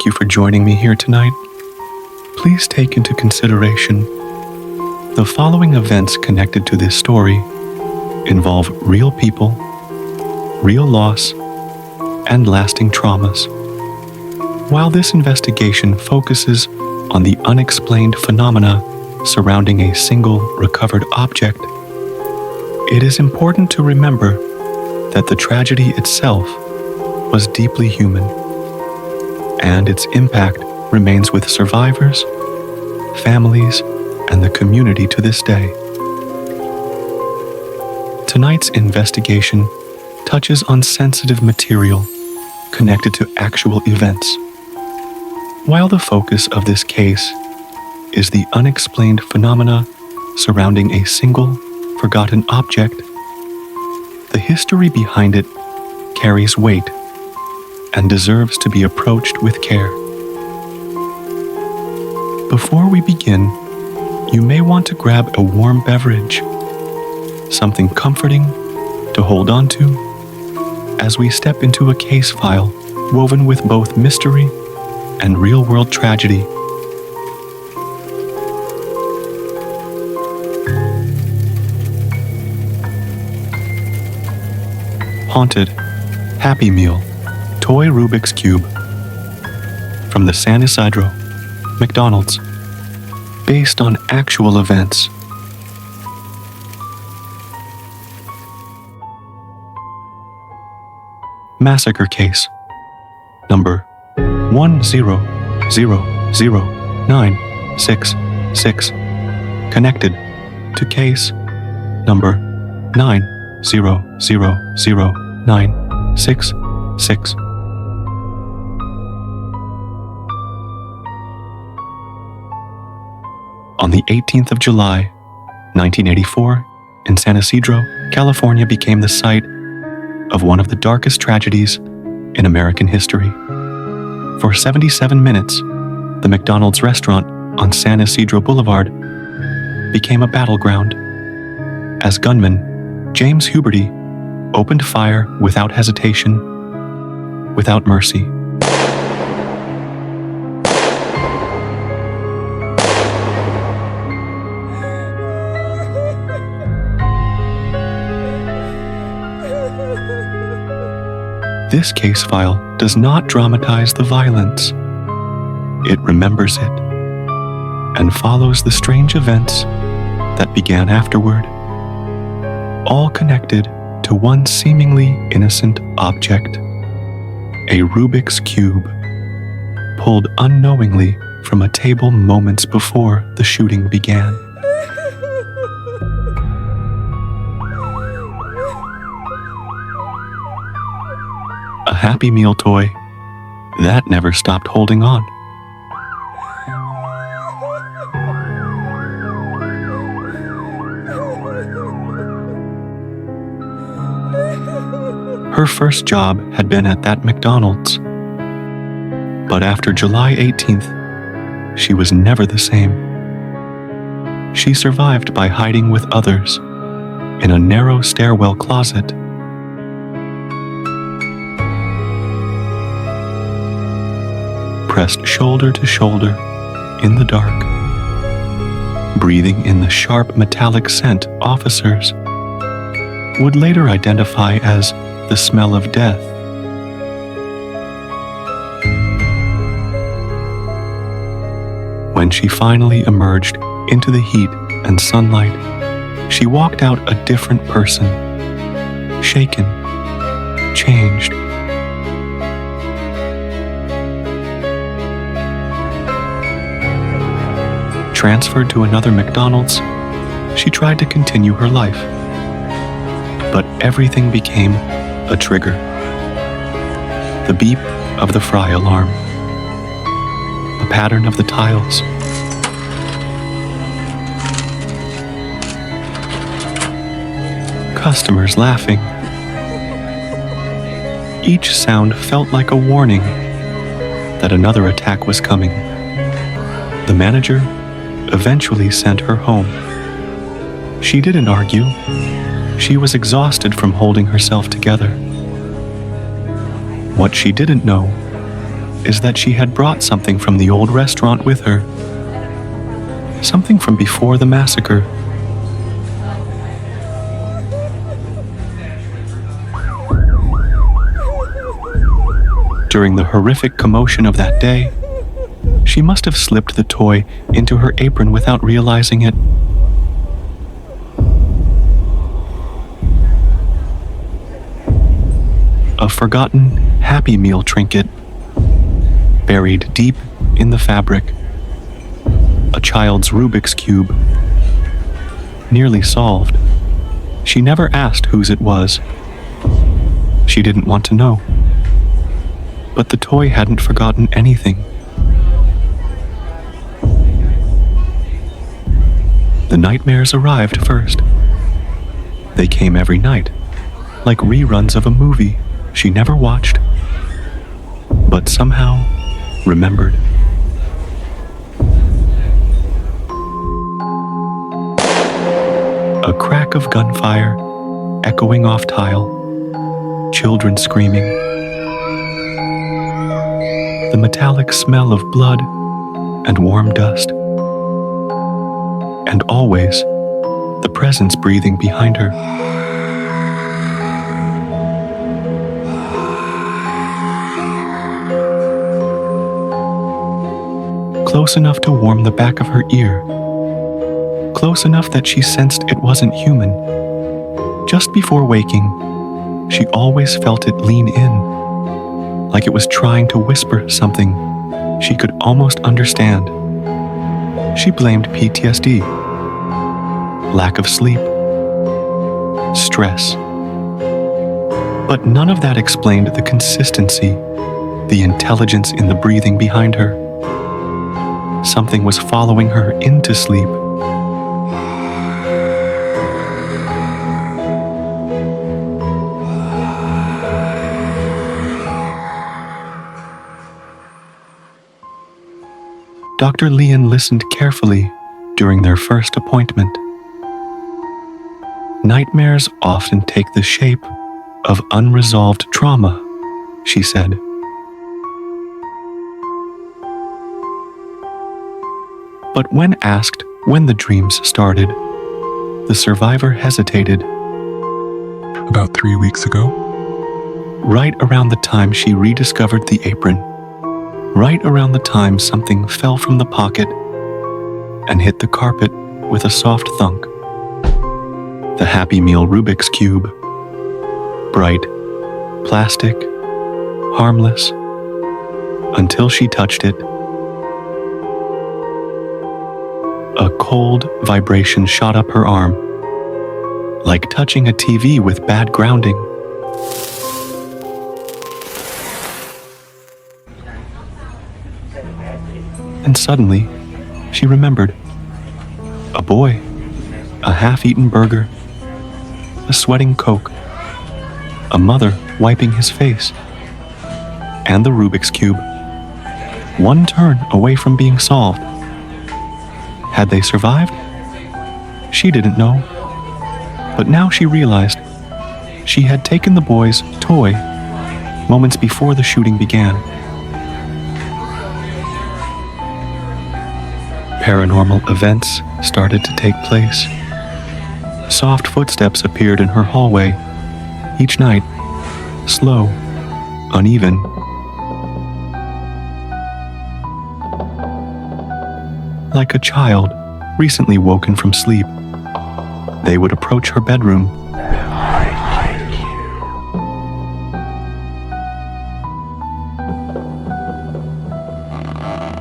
thank you for joining me here tonight. Please take into consideration the following events connected to this story involve real people, real loss, and lasting traumas. While this investigation focuses on the unexplained phenomena surrounding a single recovered object, it is important to remember that the tragedy itself was deeply human, and its impact remains with survivors, families, and the community to this day. Tonight's investigation touches on sensitive material connected to actual events. While the focus of this case is the unexplained phenomena surrounding a single, forgotten object, the history behind it carries weight and deserves to be approached with care. Before we begin, you may want to grab a warm beverage, something comforting to hold on to, as we step into a case file woven with both mystery and real-world tragedy. Haunted Happy Meal Toy Rubik's Cube from the San Ysidro McDonald's, based on actual events. Massacre case number 10000966, connected to case number 90000966. On the 18th of July, 1984, in San Ysidro, California became the site of one of the darkest tragedies in American history. For 77 minutes, the McDonald's restaurant on San Ysidro Boulevard became a battleground as gunman James Huberty opened fire without hesitation, without mercy. This case file does not dramatize the violence. It remembers it and follows the strange events that began afterward, all connected to one seemingly innocent object, a Rubik's Cube, pulled unknowingly from a table moments before the shooting began. A Happy Meal toy that never stopped holding on. Her first job had been at that McDonald's, but after July 18th, she was never the same. She survived by hiding with others in a narrow stairwell closet. Pressed shoulder to shoulder in the dark, breathing in the sharp metallic scent officers would later identify as the smell of death. When she finally emerged into the heat and sunlight, she walked out a different person, shaken, changed. Transferred to another McDonald's, she tried to continue her life. But everything became a trigger. The beep of the fry alarm, the pattern of the tiles, customers laughing. Each sound felt like a warning that another attack was coming. The manager eventually sent her home. She didn't argue. She was exhausted from holding herself together. What she didn't know is that she had brought something from the old restaurant with her. Something from before the massacre. During the horrific commotion of that day, she must have slipped the toy into her apron without realizing it. A forgotten Happy Meal trinket, buried deep in the fabric. A child's Rubik's Cube, nearly solved. She never asked whose it was. She didn't want to know. But the toy hadn't forgotten anything. The nightmares arrived first. They came every night, like reruns of a movie she never watched, but somehow remembered. A crack of gunfire echoing off tile, children screaming, the metallic smell of blood and warm dust, and always the presence breathing behind her. Close enough to warm the back of her ear. Close enough that she sensed it wasn't human. Just before waking, she always felt it lean in, like it was trying to whisper something she could almost understand. She blamed PTSD, lack of sleep, stress. But none of that explained the consistency, the intelligence in the breathing behind her. Something was following her into sleep. Dr. Leon listened carefully during their first appointment. Nightmares often take the shape of unresolved trauma, she said. But when asked when the dreams started, the survivor hesitated. About 3 weeks ago. Right around the time she rediscovered the apron. Right around the time something fell from the pocket and hit the carpet with a soft thunk. The Happy Meal Rubik's Cube. Bright, plastic, harmless, until she touched it. A cold vibration shot up her arm, like touching a TV with bad grounding. And suddenly, she remembered. A boy, a half-eaten burger, a sweating Coke, a mother wiping his face, and the Rubik's Cube, one turn away from being solved. Had they survived? She didn't know. But now she realized she had taken the boy's toy moments before the shooting began. Paranormal events started to take place. Soft footsteps appeared in her hallway, each night, slow, uneven. Like a child recently woken from sleep, they would approach her bedroom.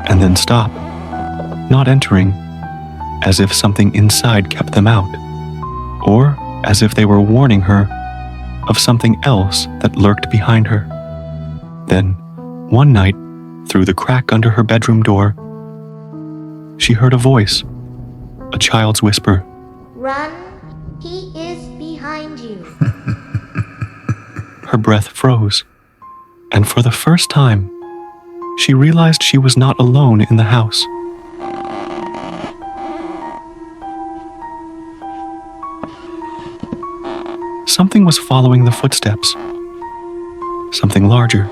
And then stop, not entering, as if something inside kept them out, or as if they were warning her of something else that lurked behind her. Then, one night, through the crack under her bedroom door, she heard a voice, a child's whisper. Run, he is behind you. Her breath froze, and for the first time, she realized she was not alone in the house. Something was following the footsteps. Something larger.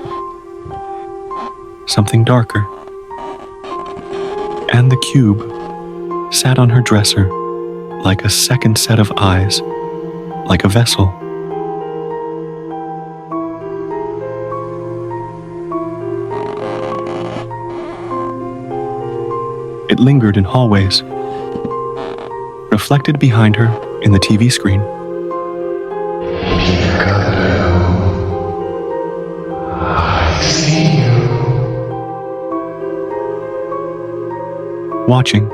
something darker. And the cube sat on her dresser like a second set of eyes, like a vessel. It lingered in hallways, reflected behind her in the TV screen. I see you. Watching,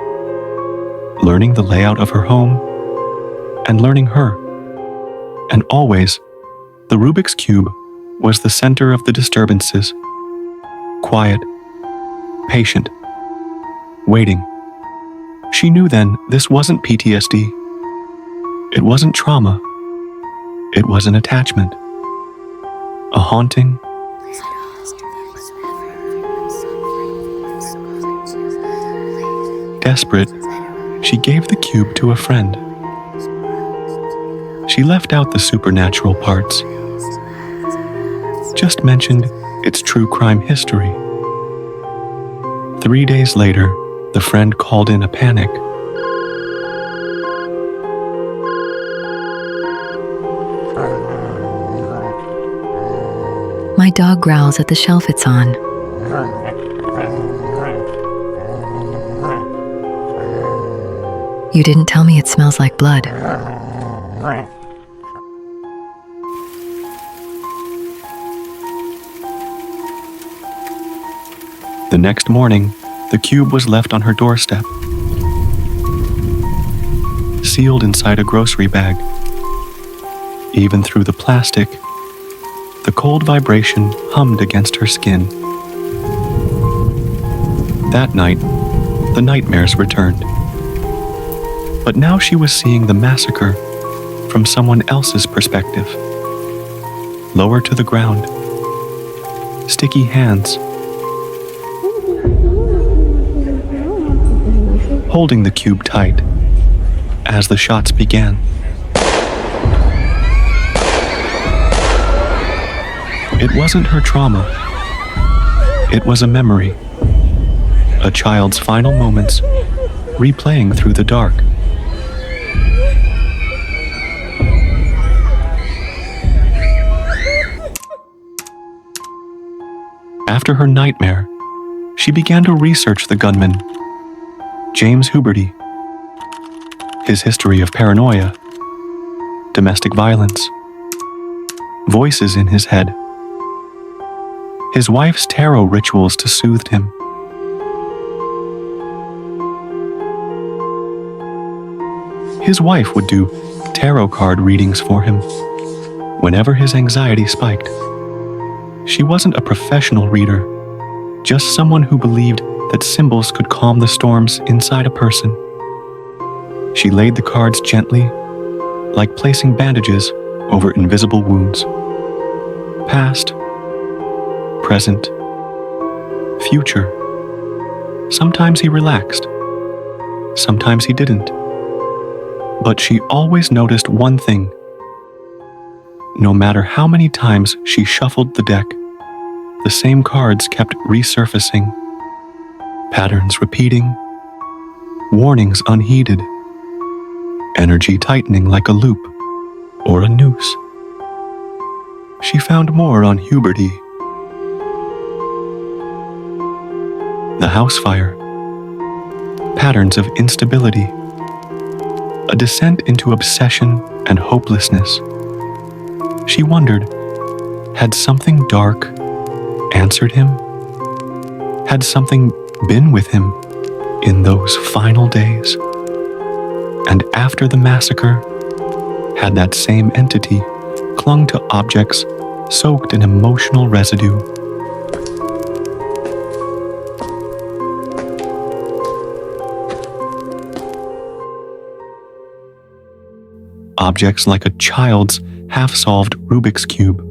learning the layout of her home, and learning her. And always, the Rubik's Cube was the center of the disturbances. Quiet, patient, waiting. She knew then this wasn't PTSD. It wasn't trauma. It was an attachment. A haunting. Desperate, she gave the cube to a friend. She left out the supernatural parts. Just mentioned its true crime history. 3 days later, the friend called in a panic. My dog growls at the shelf it's on. You didn't tell me it smells like blood. The next morning, the cube was left on her doorstep, sealed inside a grocery bag. Even through the plastic, the cold vibration hummed against her skin. That night, the nightmares returned. But now she was seeing the massacre from someone else's perspective. Lower to the ground, sticky hands, holding the cube tight as the shots began. It wasn't her trauma. It was a memory, a child's final moments replaying through the dark. After her nightmare, she began to research the gunman, James Huberty, his history of paranoia, domestic violence, voices in his head, his wife's tarot rituals to soothe him. His wife would do tarot card readings for him whenever his anxiety spiked. She wasn't a professional reader, just someone who believed that symbols could calm the storms inside a person. She laid the cards gently, like placing bandages over invisible wounds. Past, present, future. Sometimes he relaxed, sometimes he didn't. But she always noticed one thing. No matter how many times she shuffled the deck, the same cards kept resurfacing, patterns repeating, warnings unheeded, energy tightening like a loop or a noose. She found more on Huberty. The house fire, patterns of instability, a descent into obsession and hopelessness. She wondered, had something dark answered him? Had something been with him in those final days? And after the massacre, had that same entity clung to objects soaked in emotional residue? Objects like a child's half-solved Rubik's Cube.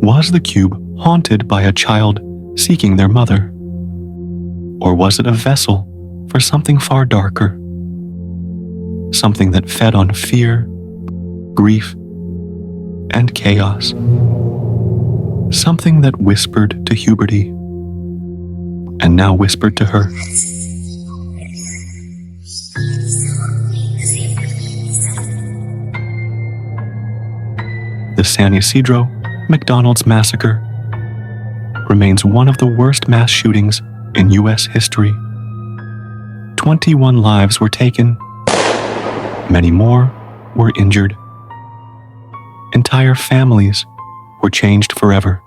Was the cube haunted by a child seeking their mother? Or was it a vessel for something far darker? Something that fed on fear, grief, and chaos. something that whispered to Huberty, and now whispered to her. The San Ysidro McDonald's massacre remains one of the worst mass shootings in U.S. history. 21 lives were taken, many more were injured. Entire families were changed forever.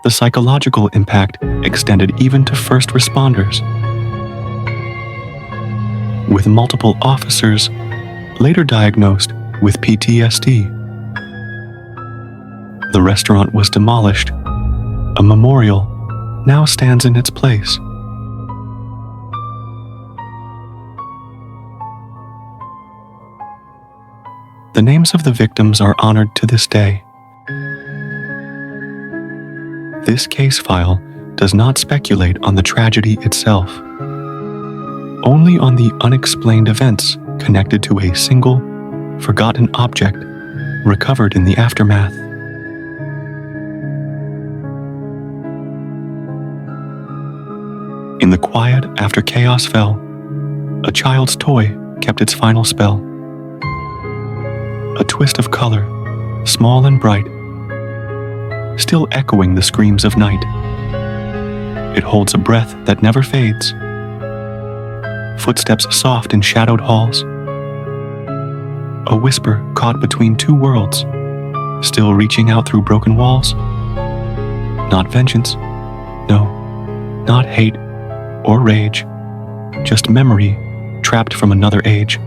The psychological impact extended even to first responders, with multiple officers later diagnosed with PTSD. The restaurant was demolished. A memorial now stands in its place. The names of the victims are honored to this day. This case file does not speculate on the tragedy itself, only on the unexplained events connected to a single, forgotten object recovered in the aftermath. In the quiet after chaos fell, a child's toy kept its final spell. A twist of color, small and bright, still echoing the screams of night. It holds a breath that never fades, footsteps soft in shadowed halls, a whisper caught between two worlds, still reaching out through broken walls. Not vengeance, no, not hate or rage, just memory trapped from another age.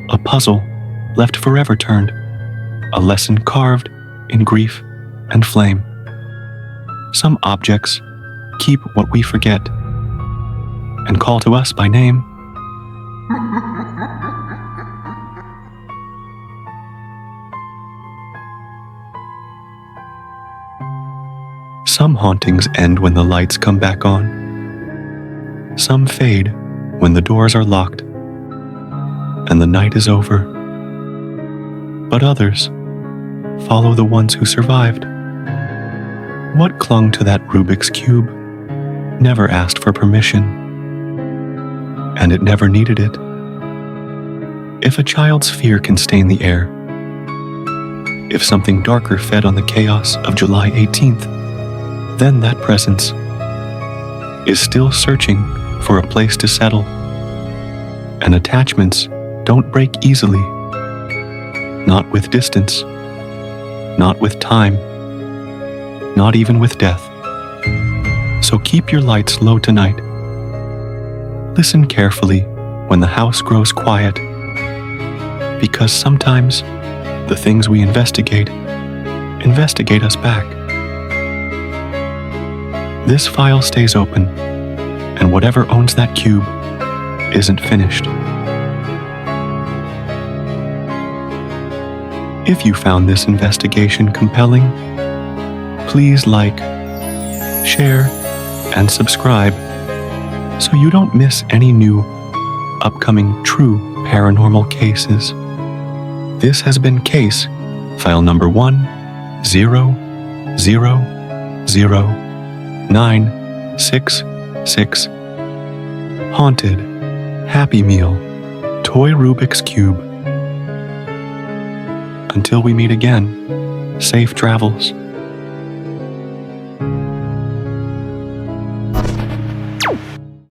A puzzle left forever turned, a lesson carved in grief and flame. Some objects keep what we forget and call to us by name. Some hauntings end when the lights come back on. Some fade when the doors are locked and the night is over. But others follow the ones who survived. What clung to that Rubik's Cube never asked for permission, and it never needed it. If a child's fear can stain the air, if something darker fed on the chaos of July 18th, then that presence is still searching for a place to settle. And attachments don't break easily, not with distance, not with time, not even with death. So keep your lights low tonight. Listen carefully when the house grows quiet, because sometimes the things we investigate us back. This file stays open, and whatever owns that cube isn't finished. If you found this investigation compelling, please like, share, and subscribe so you don't miss any new upcoming true paranormal cases. This has been case file number 1000966, Haunted Happy Meal Toy Rubik's Cube. Until we meet again, safe travels.